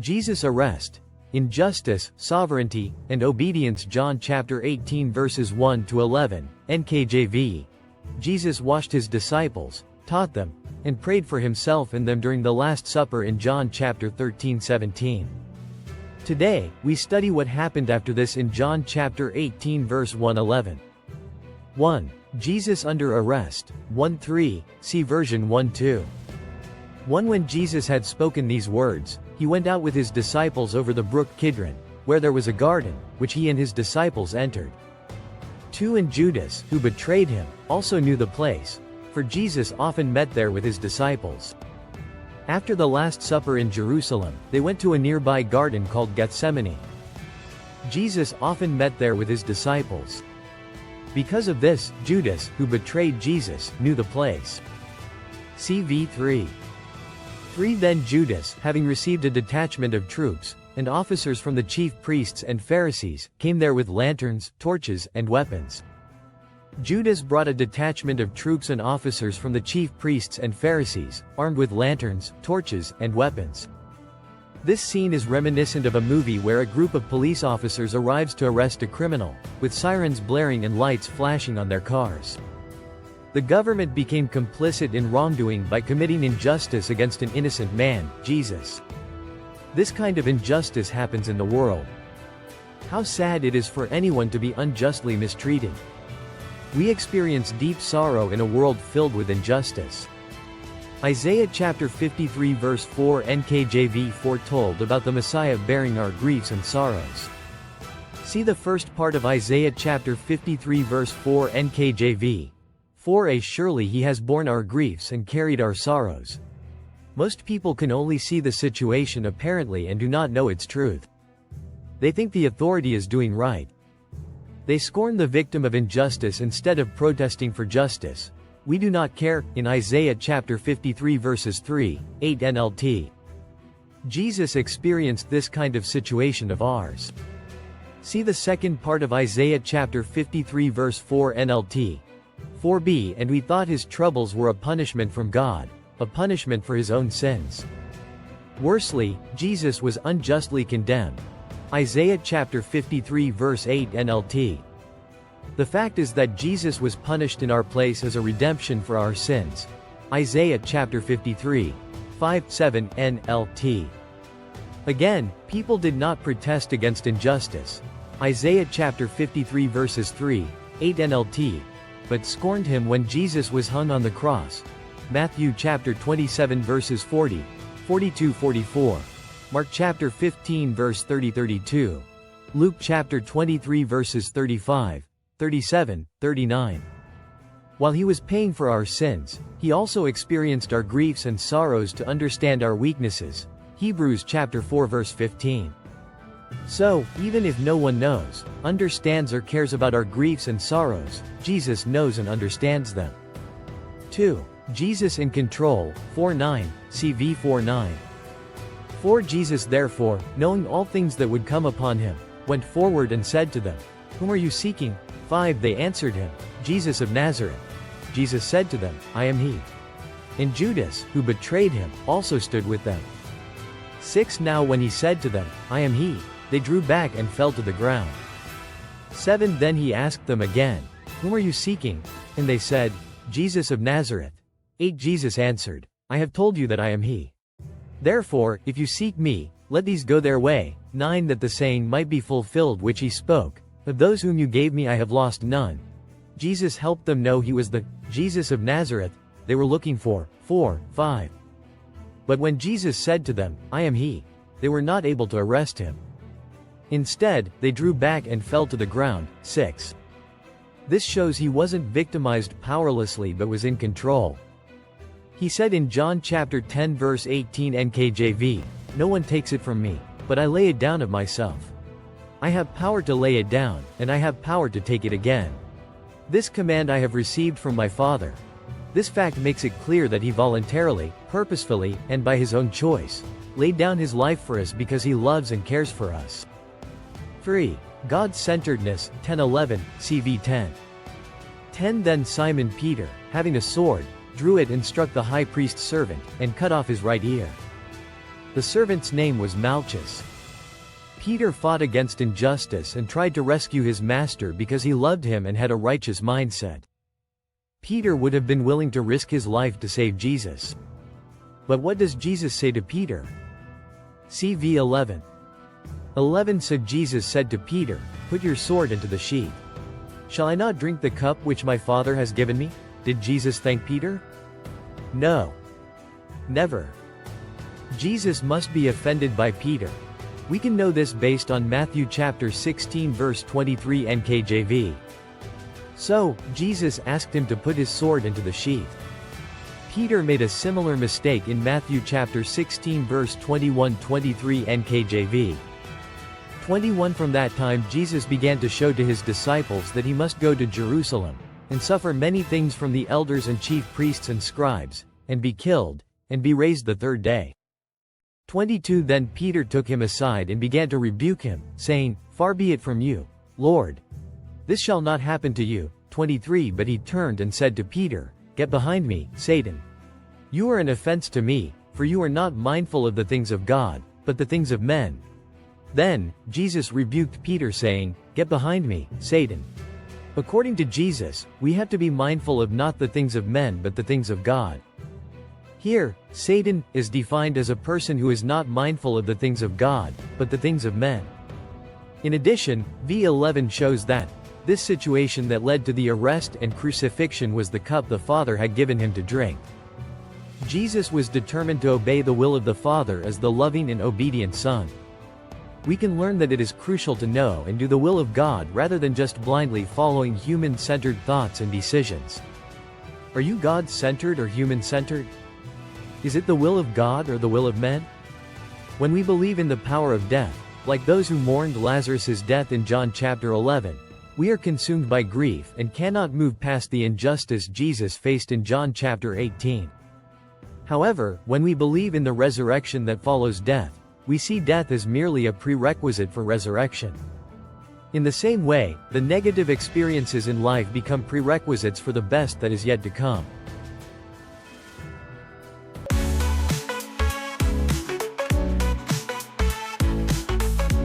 Jesus' arrest, injustice, sovereignty, and obedience. John chapter 18 verses 1 to 11, NKJV. Jesus washed his disciples, taught them, and prayed for himself and them during the Last Supper in John chapter 13-17. Today, we study what happened after this in John chapter 18 verse 1-11. 1. Jesus under arrest, 1-3, see version 1-2. 1. When Jesus had spoken these words, he went out with his disciples over the brook Kidron, where there was a garden, which he and his disciples entered. 2. And Judas, who betrayed him, also knew the place, for Jesus often met there with his disciples. After the Last Supper in Jerusalem, they went to a nearby garden called Gethsemane. Jesus often met there with his disciples. Because of this, Judas, who betrayed Jesus, knew the place. CV 3. 3. Then Judas, having received a detachment of troops and officers from the chief priests and Pharisees, came there with lanterns, torches, and weapons. Judas brought a detachment of troops and officers from the chief priests and Pharisees, armed with lanterns, torches, and weapons. This scene is reminiscent of a movie where a group of police officers arrives to arrest a criminal, with sirens blaring and lights flashing on their cars. The government became complicit in wrongdoing by committing injustice against an innocent man, Jesus. This kind of injustice happens in the world. How sad it is for anyone to be unjustly mistreated. We experience deep sorrow in a world filled with injustice. Isaiah chapter 53 verse 4 NKJV foretold about the Messiah bearing our griefs and sorrows. See the first part of Isaiah chapter 53 verse 4 NKJV. 4a Surely he has borne our griefs and carried our sorrows. Most people can only see the situation apparently and do not know its truth. They think the authority is doing right. They scorn the victim of injustice instead of protesting for justice. We do not care, in Isaiah chapter 53 verses 3, 8 NLT. Jesus experienced this kind of situation of ours. See the second part of Isaiah chapter 53 verse 4 NLT. 4b And we thought his troubles were a punishment from God, a punishment for his own sins. Worsely, Jesus was unjustly condemned. Isaiah chapter 53 verse 8 NLT. The fact is that Jesus was punished in our place as a redemption for our sins. Isaiah chapter 53, 5-7 NLT. Again, people did not protest against injustice. Isaiah chapter 53 verses 3, 8 NLT. But scorned him when Jesus was hung on the cross. Matthew chapter 27 verses 40, 42-44. Mark chapter 15 verse 30-32. Luke chapter 23 verses 35, 37, 39. While he was paying for our sins, he also experienced our griefs and sorrows to understand our weaknesses. Hebrews chapter 4 verse 15. So, even if no one knows, understands or cares about our griefs and sorrows, Jesus knows and understands them. 2. Jesus in control, 4-9, CV 4-9. 4 Jesus therefore, knowing all things that would come upon him, went forward and said to them, Whom are you seeking? 5 They answered him, Jesus of Nazareth. Jesus said to them, I am he. And Judas, who betrayed him, also stood with them. 6 Now when he said to them, I am he, they drew back and fell to the ground. 7 Then he asked them again, Whom are you seeking? And they said, Jesus of Nazareth. 8 Jesus answered, I have told you that I am he. Therefore, if you seek me, let these go their way. 9 That the saying might be fulfilled which he spoke, Of those whom you gave me I have lost none. Jesus helped them know he was the Jesus of Nazareth they were looking for. 4, 5. But when Jesus said to them, I am he, they were not able to arrest him. Instead, they drew back and fell to the ground. 6. This shows he wasn't victimized powerlessly but was in control. He said in John chapter 10 verse 18 NKJV, No one takes it from me, but I lay it down of myself. I have power to lay it down, and I have power to take it again. This command I have received from my Father. This fact makes it clear that he voluntarily, purposefully, and by his own choice, laid down his life for us because he loves and cares for us. 3. God-Centeredness, 10-11, CV 10. 10 Then Simon Peter, having a sword, drew it and struck the high priest's servant, and cut off his right ear. The servant's name was Malchus. Peter fought against injustice and tried to rescue his master because he loved him and had a righteous mindset. Peter would have been willing to risk his life to save Jesus. But what does Jesus say to Peter? CV 11. 11 said Jesus said to Peter, "Put your sword into the sheath. Shall I not drink the cup which my Father has given me?" Did Jesus thank Peter? No. Never. Jesus must be offended by Peter. We can know this based on Matthew chapter 16 verse 23 NKJV. So, Jesus asked him to put his sword into the sheath. Peter made a similar mistake in Matthew chapter 16 verse 21-23 NKJV. 21 From that time Jesus began to show to his disciples that he must go to Jerusalem, and suffer many things from the elders and chief priests and scribes, and be killed, and be raised the third day. 22 Then Peter took him aside and began to rebuke him, saying, "Far be it from you, Lord. This shall not happen to you." 23 But he turned and said to Peter, "Get behind me, Satan. You are an offense to me, for you are not mindful of the things of God, but the things of men." Then, Jesus rebuked Peter saying, "Get behind me, Satan." According to Jesus, we have to be mindful of not the things of men but the things of God. Here, Satan is defined as a person who is not mindful of the things of God, but the things of men. In addition, V11 shows that this situation that led to the arrest and crucifixion was the cup the Father had given him to drink. Jesus was determined to obey the will of the Father as the loving and obedient Son. We can learn that it is crucial to know and do the will of God rather than just blindly following human-centered thoughts and decisions. Are you God-centered or human-centered? Is it the will of God or the will of men? When we believe in the power of death, like those who mourned Lazarus' death in John chapter 11, we are consumed by grief and cannot move past the injustice Jesus faced in John chapter 18. However, when we believe in the resurrection that follows death, we see death as merely a prerequisite for resurrection. In the same way, the negative experiences in life become prerequisites for the best that is yet to come.